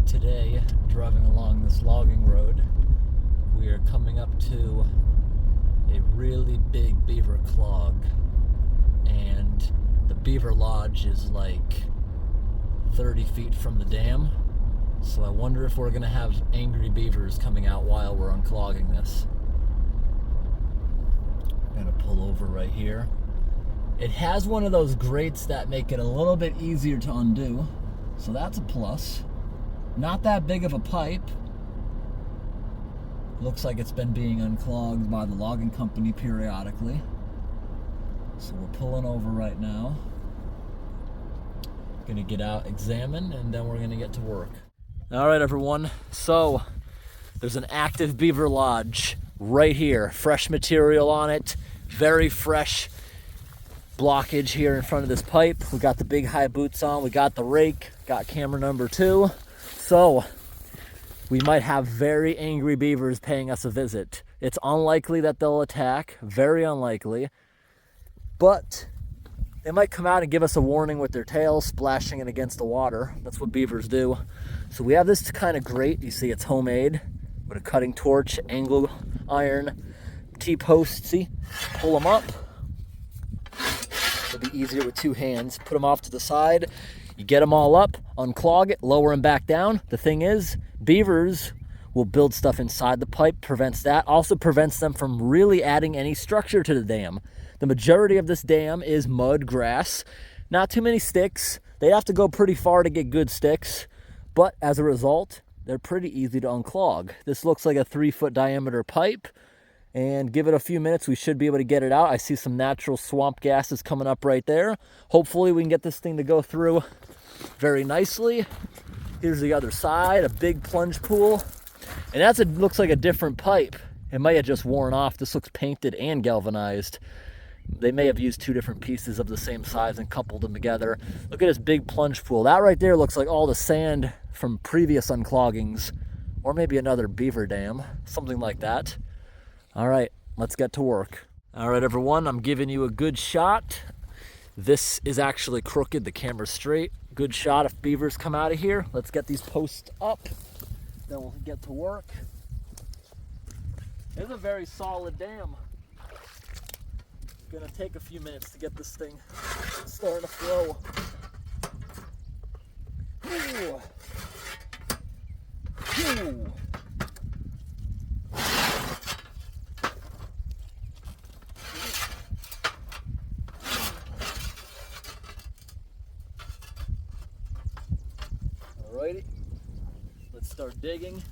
Today, driving along this logging road, we are coming up to a really big beaver clog, and the beaver lodge is like 30 feet from the dam, so I wonder if we're gonna have angry beavers coming out while we're unclogging this. I'm gonna pull over right here. It has one of those grates that make it a little bit easier to undo, so that's a plus. Not that big of a pipe. Looks like it's been being unclogged by the logging company periodically. So we're pulling over right now. Gonna get out, examine, and then we're gonna get to work. All right, everyone. So there's an active beaver lodge right here. Fresh material on it. Very fresh blockage here in front of this pipe. We got the big high boots on. We got the rake. Got camera number 2. So we might have very angry beavers paying us a visit. It's unlikely that they'll attack, very unlikely, but they might come out and give us a warning with their tails splashing it against the water. That's what beavers do. So we have this kind of grate. You see it's homemade with a cutting torch, angle iron, T-post. See, pull them up. It'll be easier with 2 hands. Put them off to the side. You get them all up, unclog it, lower them back down. The thing is, beavers will build stuff inside the pipe, prevents that. Also prevents them from really adding any structure to the dam. The majority of this dam is mud, grass, not too many sticks. They have to go pretty far to get good sticks, but as a result, they're pretty easy to unclog. This looks like a 3-foot diameter pipe, and give it a few minutes, we should be able to get it out. I see some natural swamp gases coming up right there. Hopefully we can get this thing to go through very nicely. Here's the other side, a big plunge pool. And looks like a different pipe. It might have just worn off. This looks painted and galvanized. They may have used 2 different pieces of the same size and coupled them together. Look at this big plunge pool. That right there looks like all the sand from previous uncloggings, or maybe another beaver dam, something like that. All right, let's get to work. All right, everyone, I'm giving you a good shot. This is actually crooked, the camera's straight. Good shot if beavers come out of here. Let's get these posts up, then we'll get to work. It's a very solid dam. Gonna take a few minutes to get this thing starting to flow. Ooh. Ooh. Alrighty, let's start digging.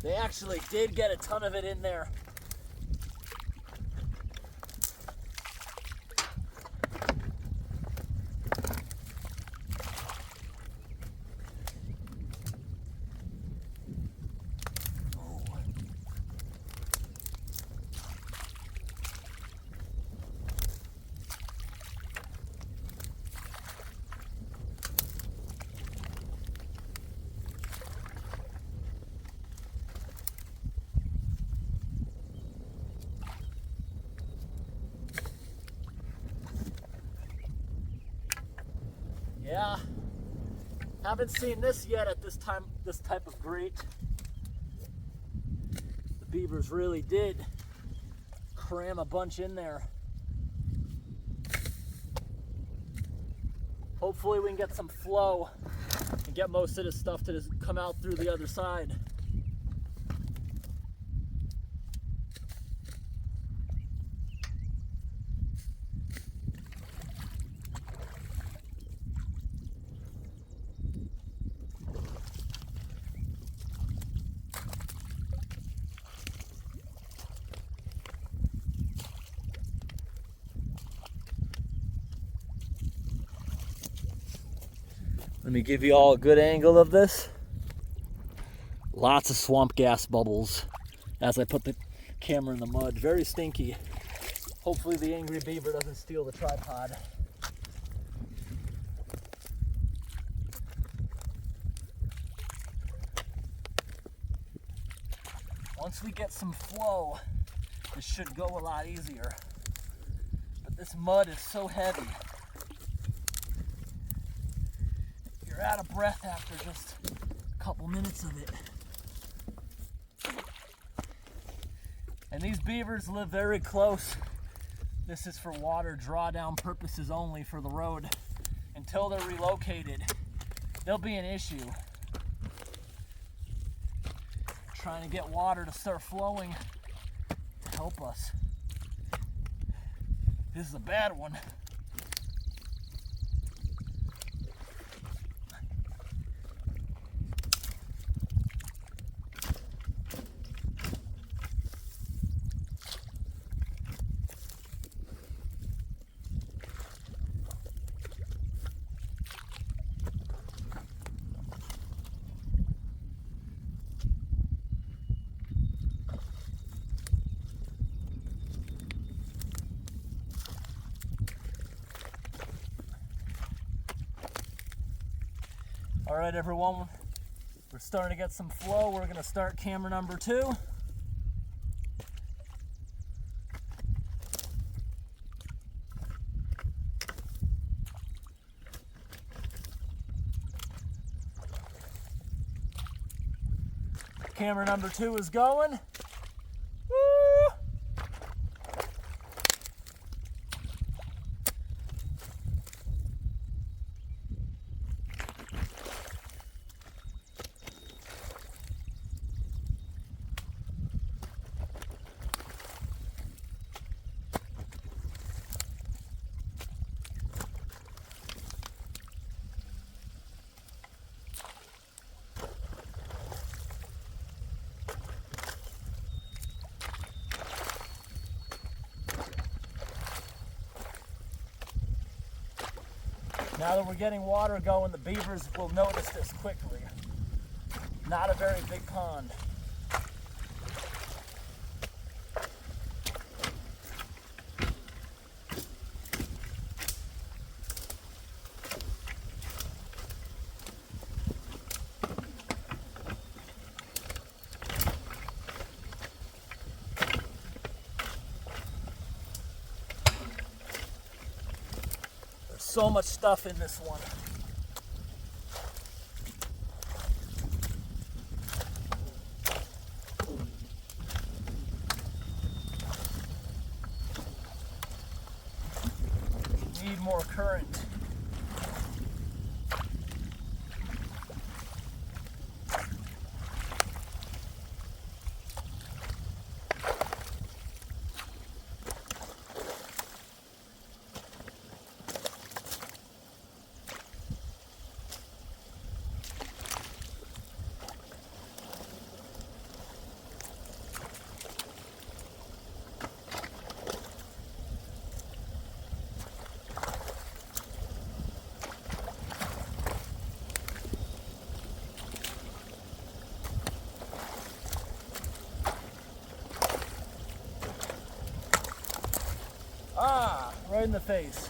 They actually did get a ton of it in there. Yeah, haven't seen this yet at this type of grate. The beavers really did cram a bunch in there. Hopefully we can get some flow and get most of this stuff to just come out through the other side. Let me give you all a good angle of this. Lots of swamp gas bubbles as I put the camera in the mud. Very stinky. Hopefully the angry beaver doesn't steal the tripod. Once we get some flow, this should go a lot easier. But this mud is so heavy. You're out of breath after just a couple minutes of it. And these beavers live very close. This is for water drawdown purposes only for the road. Until they're relocated, there'll be an issue. Trying to get water to start flowing to help us. This is a bad one. All right, everyone, we're starting to get some flow. We're gonna start camera number 2. Camera number 2 is going. Woo! Now that we're getting water going, the beavers will notice this quickly. Not a very big pond. So much stuff in this one. Need more current. Ah, right in the face.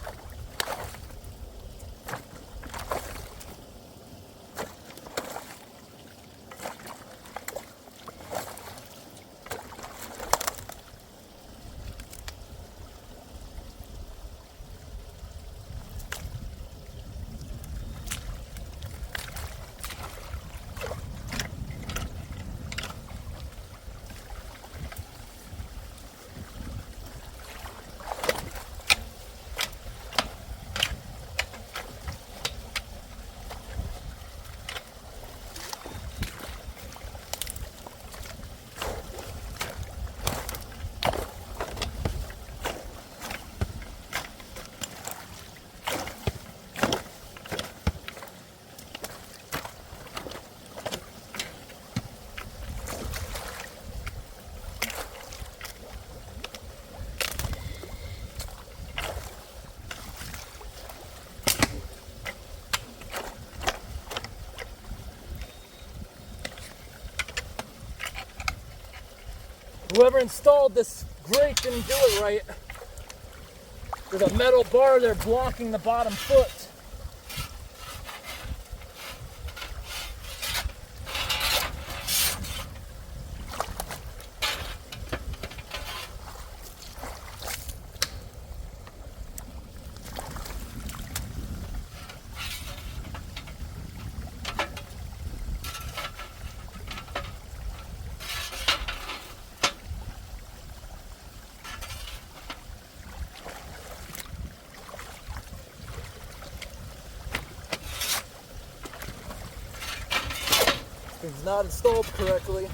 Whoever installed this grate didn't do it right. There's a metal bar there blocking the bottom foot. It's not installed correctly.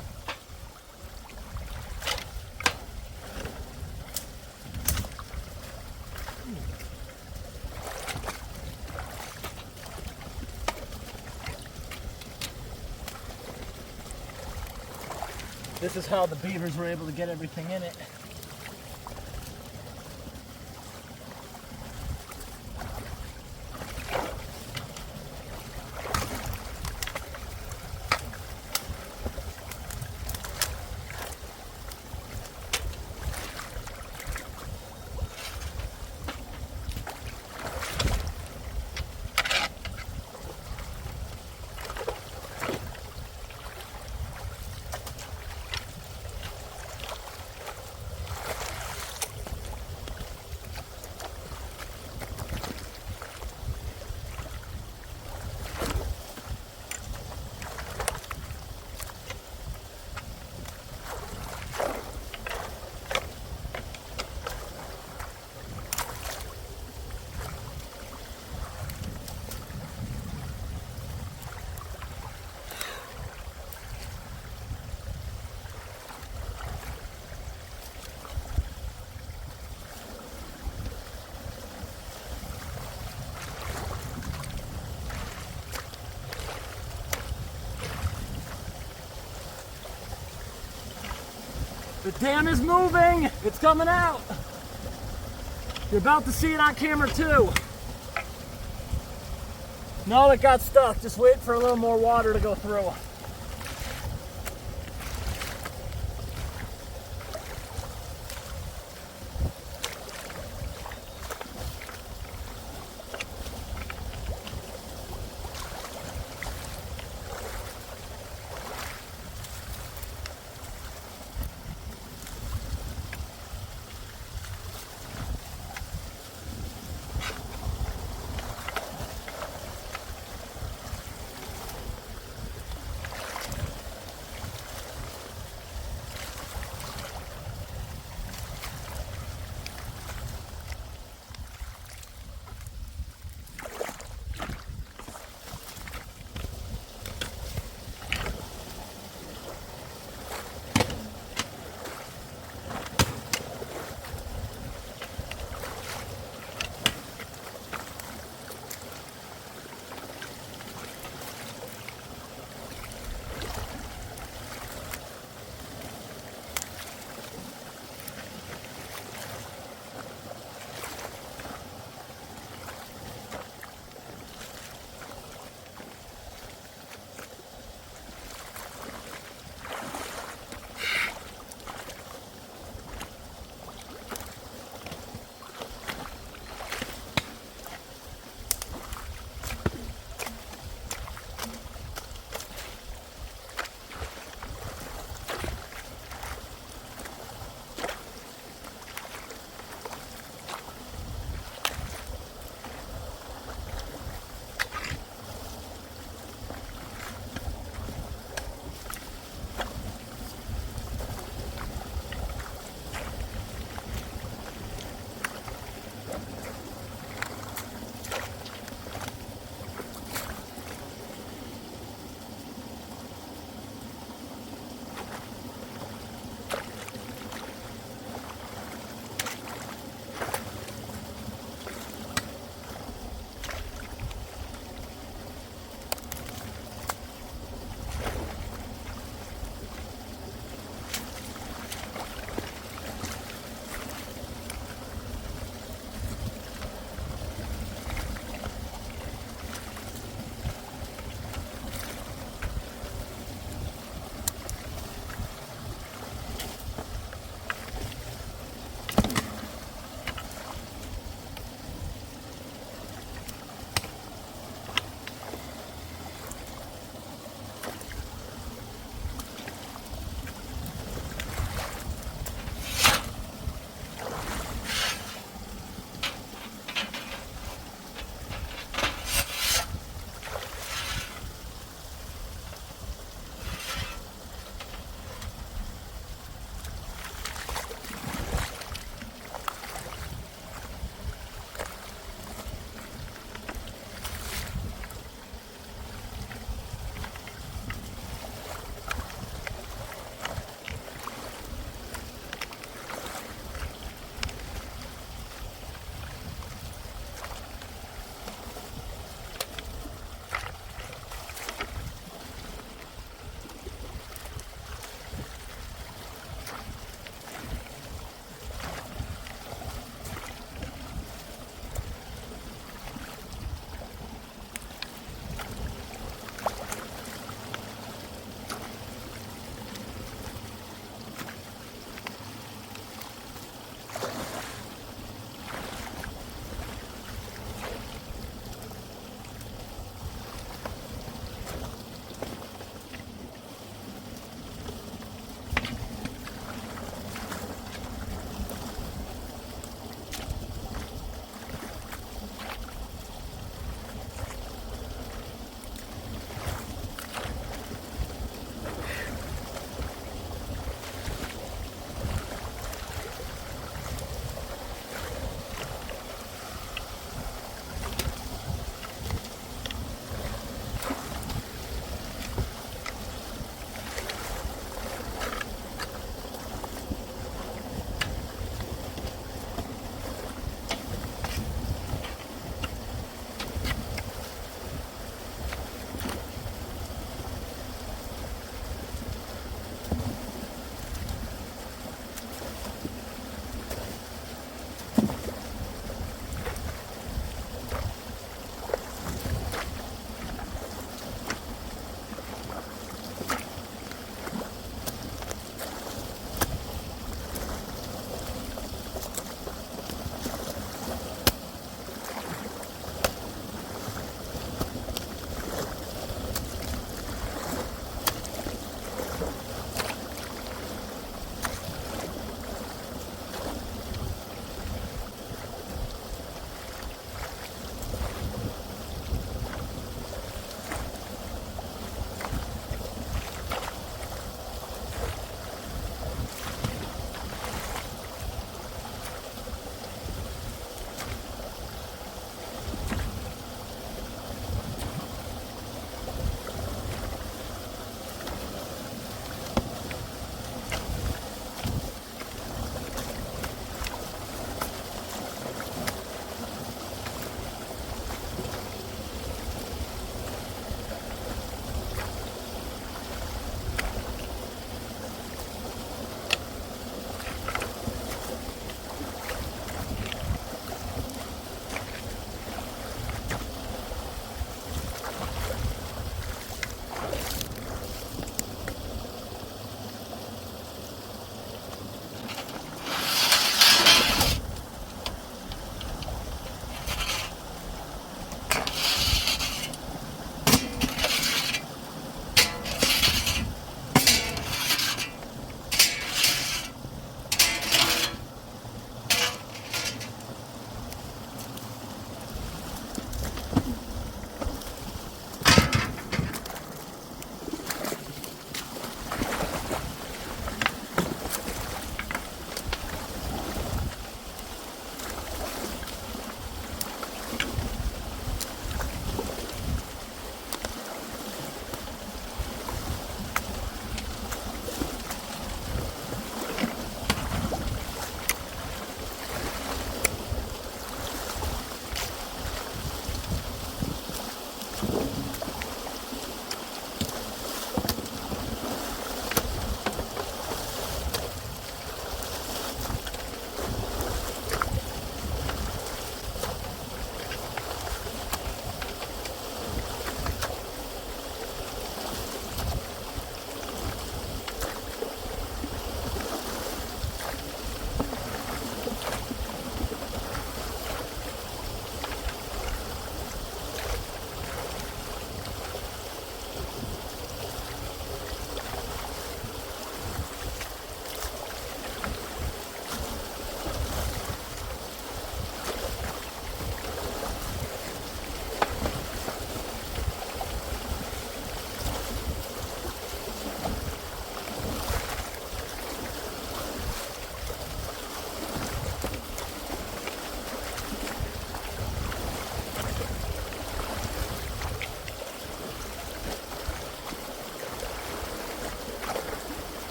This is how the beavers were able to get everything in it. The dam is moving! It's coming out! You're about to see it on camera too. No, it got stuck. Just wait for a little more water to go through.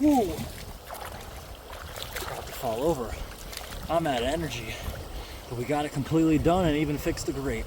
Woo! About to fall over. I'm out of energy. But we got it completely done and even fixed the grate.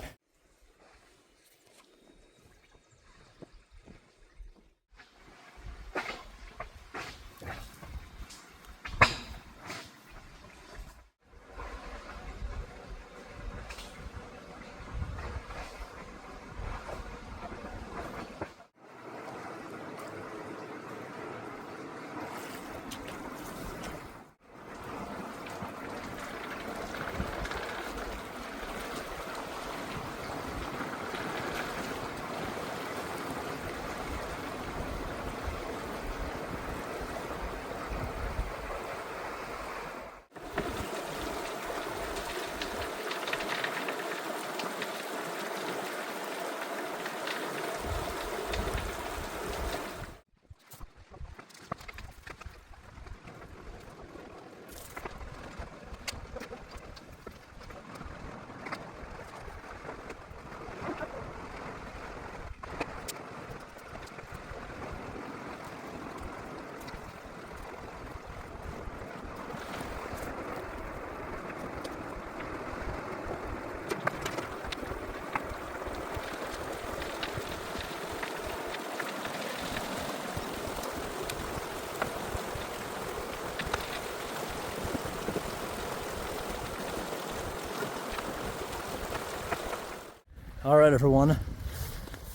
All right, everyone.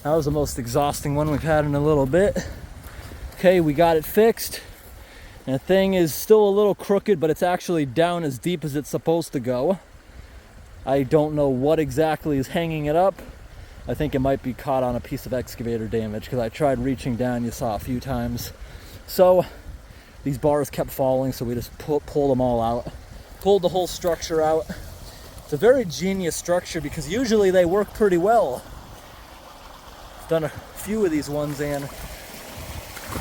That was the most exhausting one we've had in a little bit. Okay, we got it fixed. And the thing is still a little crooked, but it's actually down as deep as it's supposed to go. I don't know what exactly is hanging it up. I think it might be caught on a piece of excavator damage because I tried reaching down, you saw a few times. So these bars kept falling, so we just pulled them all out. Pulled the whole structure out. It's a very genius structure because usually they work pretty well. I've done a few of these ones and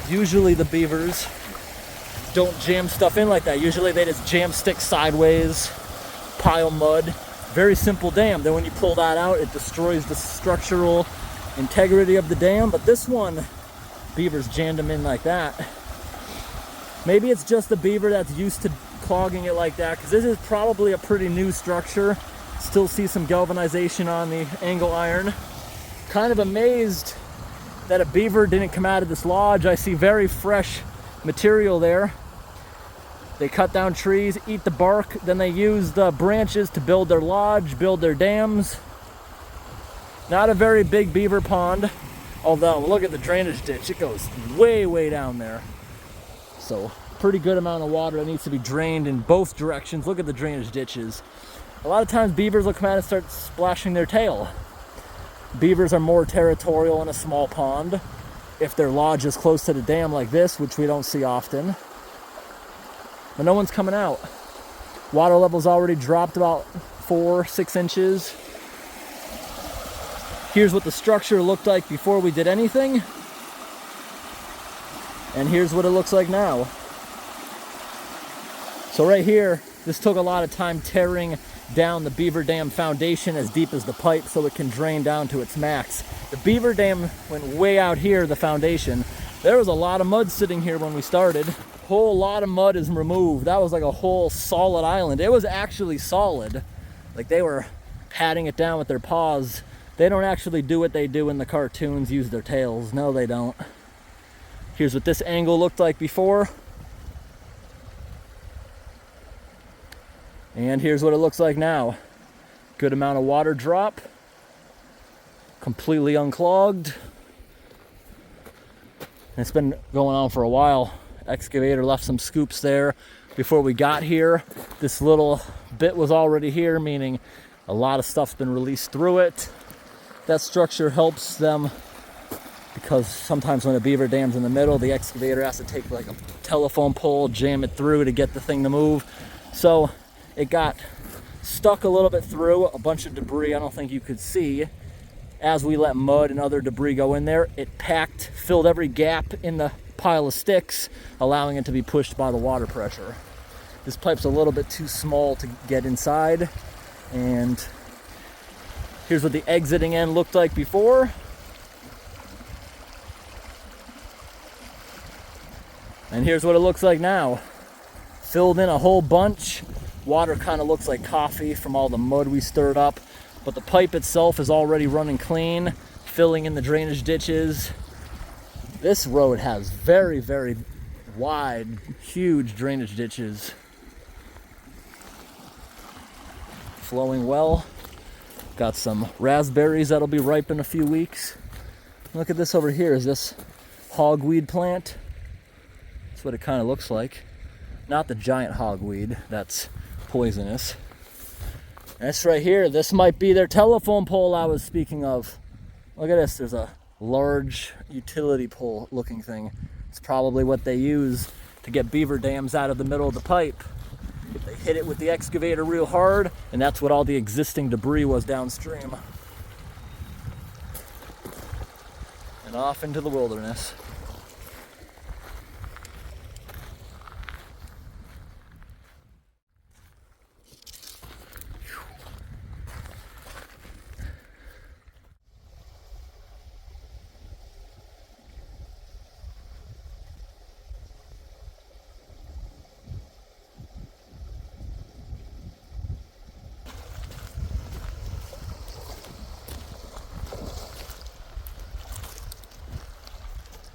usually the beavers don't jam stuff in like that. Usually they just jam sticks sideways, pile mud. Very simple dam. Then when you pull that out, it destroys the structural integrity of the dam. But this one, beavers jammed them in like that. Maybe it's just the beaver that's used to clogging it like that, because this is probably a pretty new structure. Still see some galvanization on the angle iron. Kind of amazed that a beaver didn't come out of this lodge. I see very fresh material there. They cut down trees, eat the bark, then they use the branches to build their lodge, build their dams. Not a very big beaver pond, although look at the drainage ditch. It goes way, way down there. So pretty good amount of water that needs to be drained in both directions. Look at the drainage ditches. A lot of times beavers will come out and start splashing their tail. Beavers are more territorial in a small pond. If their lodge is close to the dam like this, which we don't see often. But no one's coming out. Water level's already dropped about 4-6 inches. Here's what the structure looked like before we did anything. And here's what it looks like now. So right here, this took a lot of time tearing down the beaver dam foundation as deep as the pipe so it can drain down to its max. The beaver dam went way out here, the foundation. There was a lot of mud sitting here when we started. Whole lot of mud is removed. That was like a whole solid island. It was actually solid. Like they were patting it down with their paws. They don't actually do what they do in the cartoons, use their tails. No, they don't. Here's what this angle looked like before. And here's what it looks like now. Good amount of water drop. Completely unclogged. It's been going on for a while. Excavator left some scoops there before we got here. This little bit was already here, meaning a lot of stuff's been released through it. That structure helps them because sometimes when a beaver dam's in the middle, the excavator has to take like a telephone pole, jam it through to get the thing to move. So it got stuck a little bit through, a bunch of debris I don't think you could see. As we let mud and other debris go in there, it packed, filled every gap in the pile of sticks, allowing it to be pushed by the water pressure. This pipe's a little bit too small to get inside, and here's what the exiting end looked like before. And here's what it looks like now. Filled in a whole bunch. Water kind of looks like coffee from all the mud we stirred up, but the pipe itself is already running clean, filling in the drainage ditches. This road has very, very wide, huge drainage ditches. Flowing well. Got some raspberries that'll be ripe in a few weeks. Look at this over here. Is this hogweed plant? That's what it kind of looks like. Not the giant hogweed, that's poisonous. This right here, this might be their telephone pole I was speaking of. Look at this, there's a large utility pole looking thing. It's probably what they use to get beaver dams out of the middle of the pipe. They hit it with the excavator real hard, and that's what all the existing debris was downstream. And off into the wilderness.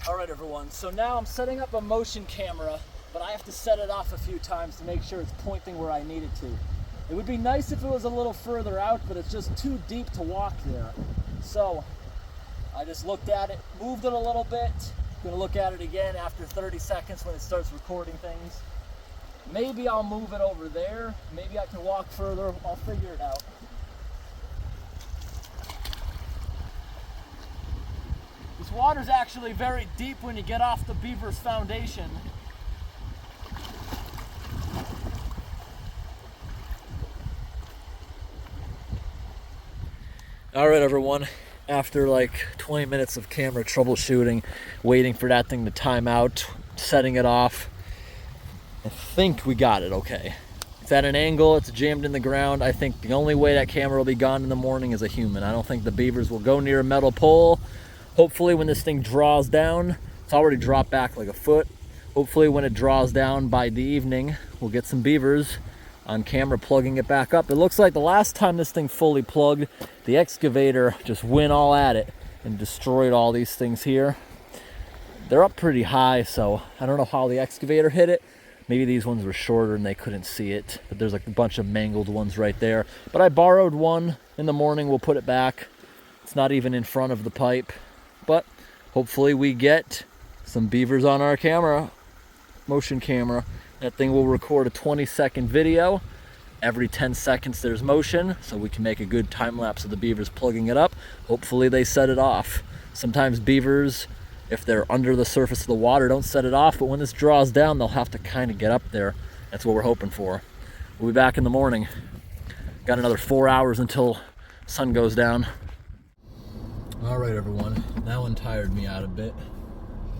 Alright everyone, so now I'm setting up a motion camera, but I have to set it off a few times to make sure it's pointing where I need it to. It would be nice if it was a little further out, but it's just too deep to walk there. So, I just looked at it, moved it a little bit. I'm going to look at it again after 30 seconds when it starts recording things. Maybe I'll move it over there, maybe I can walk further, I'll figure it out. This water's actually very deep when you get off the Beaver's foundation. Alright everyone, after like 20 minutes of camera troubleshooting, waiting for that thing to time out, setting it off, I think we got it okay. It's at an angle, it's jammed in the ground. I think the only way that camera will be gone in the morning is a human. I don't think the beavers will go near a metal pole. Hopefully when this thing draws down, it's already dropped back like a foot. Hopefully when it draws down by the evening, we'll get some beavers on camera plugging it back up. It looks like the last time this thing fully plugged, the excavator just went all at it and destroyed all these things here. They're up pretty high, so I don't know how the excavator hit it. Maybe these ones were shorter and they couldn't see it, but there's like a bunch of mangled ones right there. But I borrowed one in the morning, we'll put it back. It's not even in front of the pipe. But hopefully we get some beavers on our camera, motion camera. That thing will record a 20-second video. Every 10 seconds there's motion, so we can make a good time lapse of the beavers plugging it up. Hopefully they set it off. Sometimes beavers, if they're under the surface of the water, don't set it off, but when this draws down, they'll have to kind of get up there. That's what we're hoping for. We'll be back in the morning. Got another 4 hours until sun goes down. All right, everyone, that one tired me out a bit.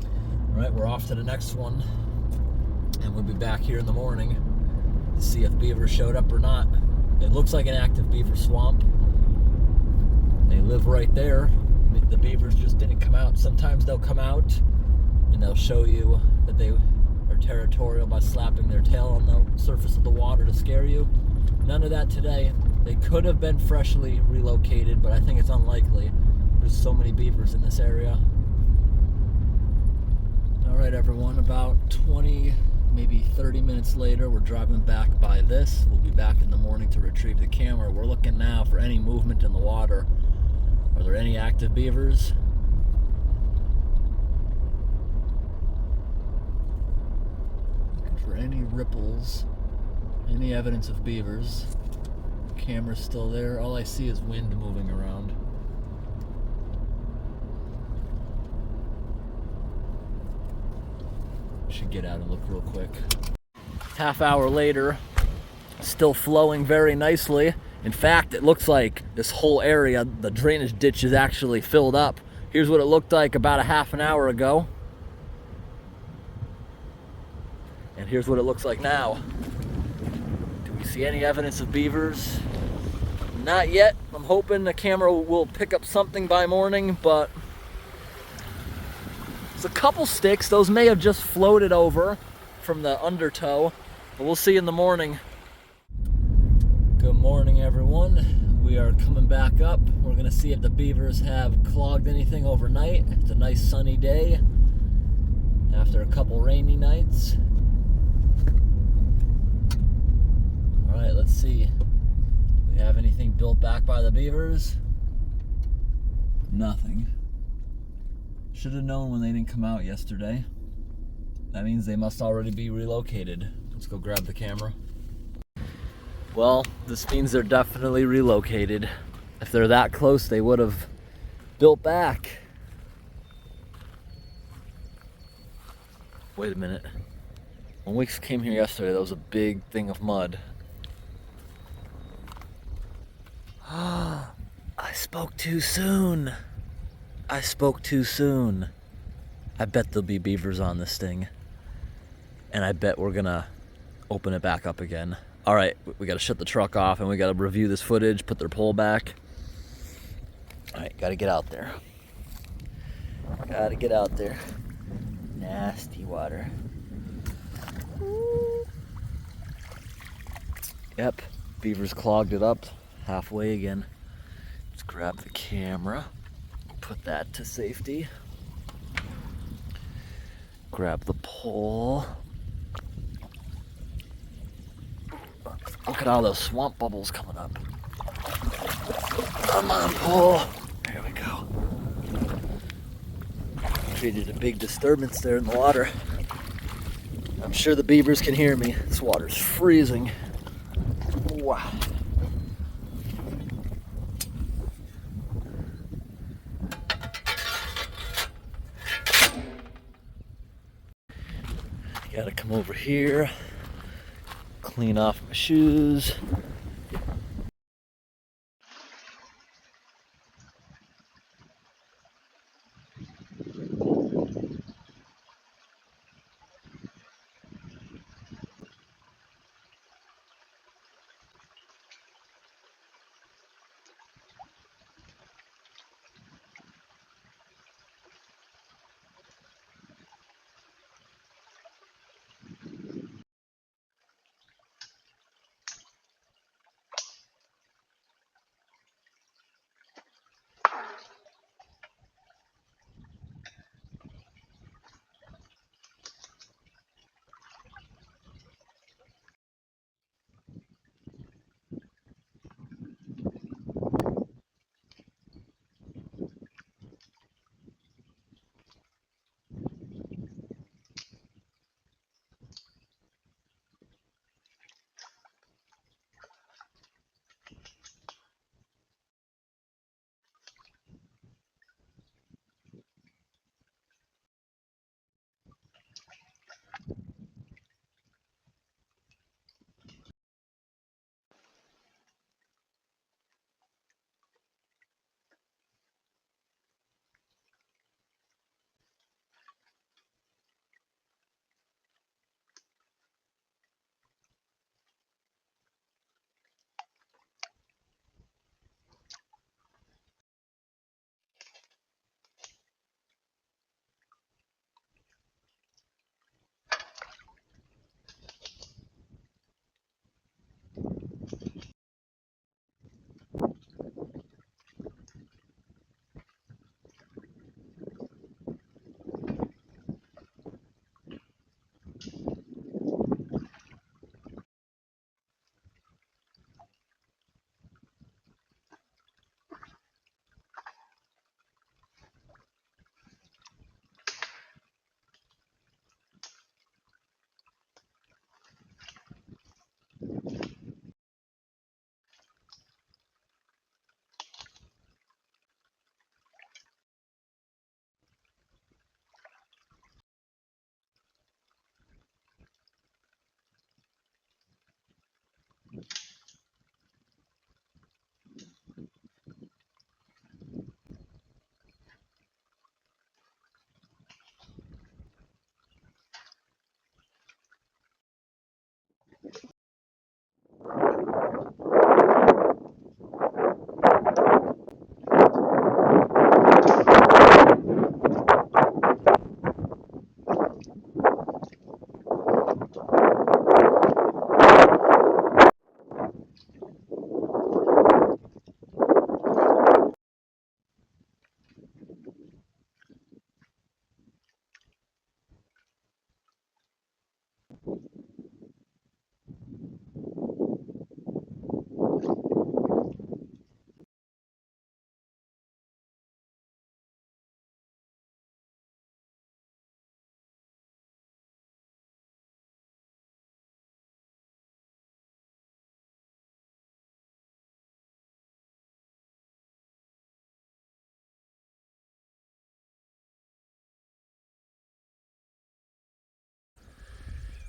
All right, we're off to the next one, and we'll be back here in the morning to see if beaver showed up or not. It looks like an active beaver swamp. They live right there. The beavers just didn't come out. Sometimes they'll come out and they'll show you that they are territorial by slapping their tail on the surface of the water to scare you. None of that today. They could have been freshly relocated, but I think it's unlikely. There's so many beavers in this area. All right, everyone, about 20, maybe 30 minutes later, we're driving back by this. We'll be back in the morning to retrieve the camera. We're looking now for any movement in the water. Are there any active beavers? Looking for any ripples, any evidence of beavers. The camera's still there. All I see is wind moving around. Should get out and look real quick. Half hour later, still flowing very nicely. In fact, it looks like this whole area, the drainage ditch is actually filled up. Here's what it looked like about a half an hour ago. And here's what it looks like now. Do we see any evidence of beavers? Not yet. I'm hoping the camera will pick up something by morning, but There's a couple sticks. Those may have just floated over from the undertow, but we'll see in the morning. Good morning, everyone. We are coming back up. We're gonna see if the beavers have clogged anything overnight. It's a nice sunny day after a couple rainy nights. All right, let's see. Do we have anything built back by the beavers? Nothing. Should have known when they didn't come out yesterday. That means they must already be relocated. Let's go grab the camera. Well, this means they're definitely relocated. If they're that close, they would have built back. Wait a minute. When we came here yesterday, there was a big thing of mud. I spoke too soon. I spoke too soon. I bet there'll be beavers on this thing. And I bet we're gonna open it back up again. All right, we gotta shut the truck off and we gotta review this footage, put their pole back. All right, gotta get out there. Gotta get out there. Nasty water. Yep, beavers clogged it up halfway again. Let's grab the camera, put that to safety. Grab the pole. Look at all those swamp bubbles coming up. Come on, pole. There we go. Created a big disturbance there in the water. I'm sure the beavers can hear me. This water's freezing. Wow. Gotta come over here, clean off my shoes.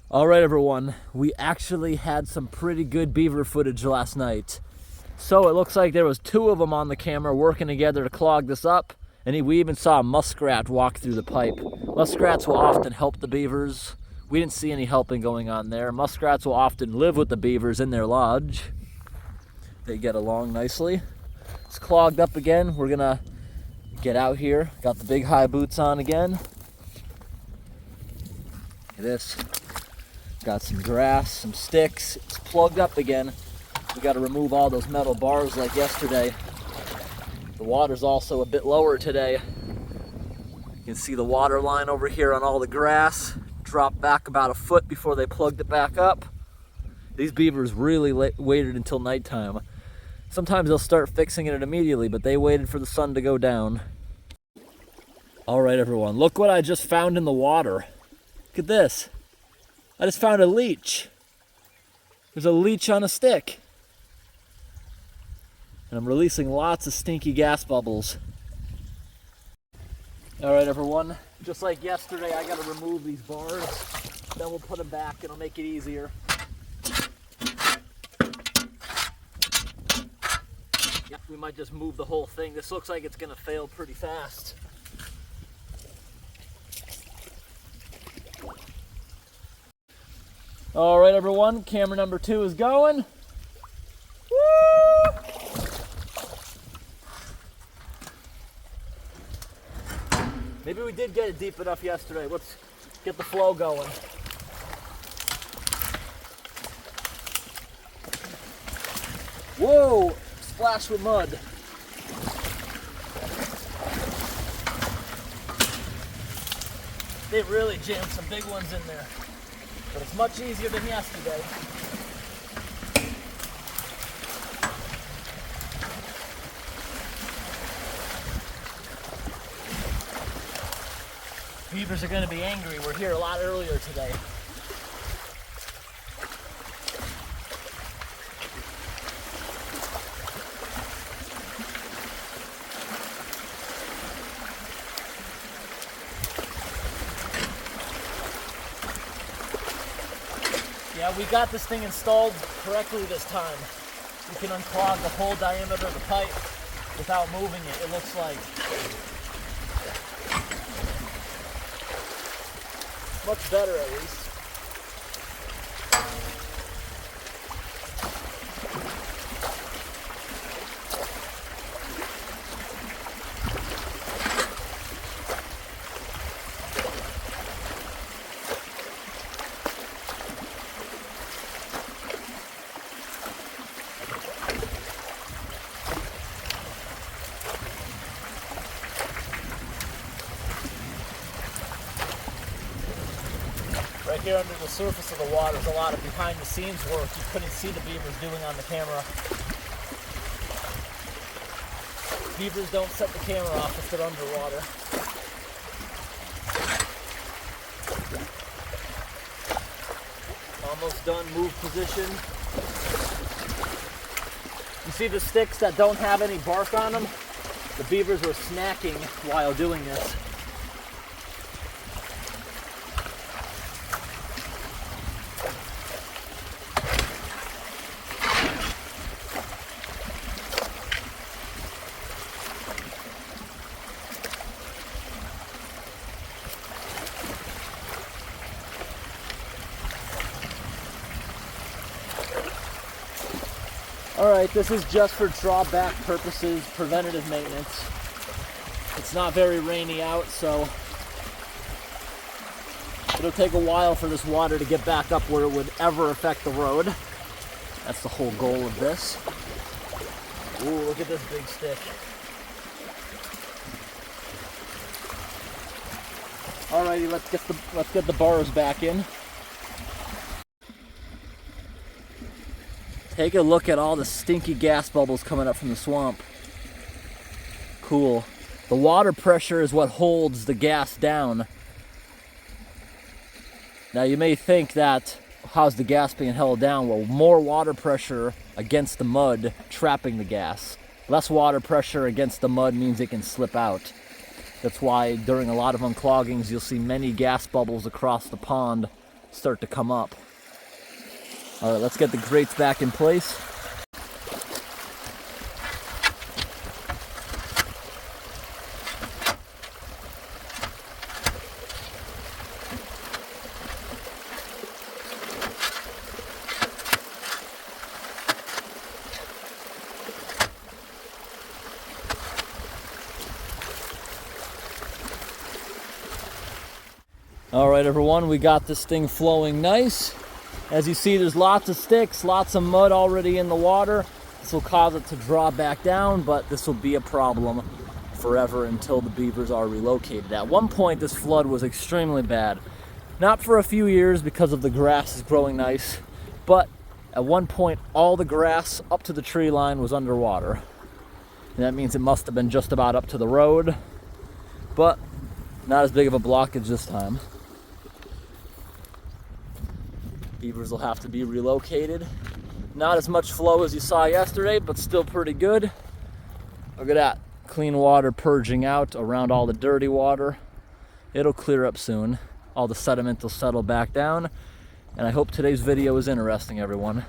All right, everyone, we actually had some pretty good beaver footage last night. So it looks like there was 2 of them on the camera working together to clog this up, and we even saw a muskrat walk through the pipe. Muskrats will often help the beavers. We didn't see any helping going on there. Muskrats will often live with the beavers in their lodge. They get along nicely. It's clogged up again. We're gonna get out here. Got the big high boots on again. Look at this. Got some grass, some sticks. It's plugged up again. We got to remove all those metal bars like yesterday. The water's also a bit lower today. You can see the water line over here on all the grass. Dropped back about a foot before they plugged it back up. These beavers really waited until nighttime. Sometimes they'll start fixing it immediately, but they waited for the sun to go down. All right, everyone, look what I just found in the water. Look at this. I just found a leech. There's a leech on a stick. And I'm releasing lots of stinky gas bubbles. All right, everyone, just like yesterday, I gotta remove these bars. Then we'll put them back, it'll make it easier. Yep, we might just move the whole thing. This looks like it's gonna fail pretty fast. All right, everyone, camera number 2 is going. Woo! Maybe we did get it deep enough yesterday. Let's get the flow going. Whoa, splash with mud. They really jammed some big ones in there. But it's much easier than yesterday. Beavers are going to be angry. We're here a lot earlier today. Yeah, we got this thing installed correctly this time. We can unclog the whole diameter of the pipe without moving it, it looks like. Much better, at least. Right here under the surface of the water is a lot of behind the scenes work you couldn't see the beavers doing on the camera. Beavers don't set the camera off if they're underwater. Almost done, move position. You see the sticks that don't have any bark on them? The beavers were snacking while doing this. Alright, this is just for drawback purposes, preventative maintenance. It's not very rainy out, so it'll take a while for this water to get back up where it would ever affect the road. That's the whole goal of this. Ooh, look at this big stick. Alrighty, let's get the bars back in. Take a look at all the stinky gas bubbles coming up from the swamp. Cool. The water pressure is what holds the gas down. Now you may think that, how's the gas being held down? Well, more water pressure against the mud trapping the gas. Less water pressure against the mud means it can slip out. That's why during a lot of uncloggings you'll see many gas bubbles across the pond start to come up. All right, let's get the grates back in place. All right, everyone, we got this thing flowing nice. As you see, there's lots of sticks, lots of mud already in the water. This will cause it to draw back down, but this will be a problem forever until the beavers are relocated. At one point, this flood was extremely bad. Not for a few years because of the grass is growing nice, but at one point, all the grass up to the tree line was underwater. And that means it must have been just about up to the road, but not as big of a blockage this time. Beavers will have to be relocated. Not as much flow as you saw yesterday, but still pretty good. Look at that, clean water purging out around all the dirty water. It'll clear up soon. All the sediment will settle back down. And I hope today's video was interesting, everyone.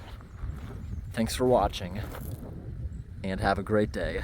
Thanks for watching, and have a great day.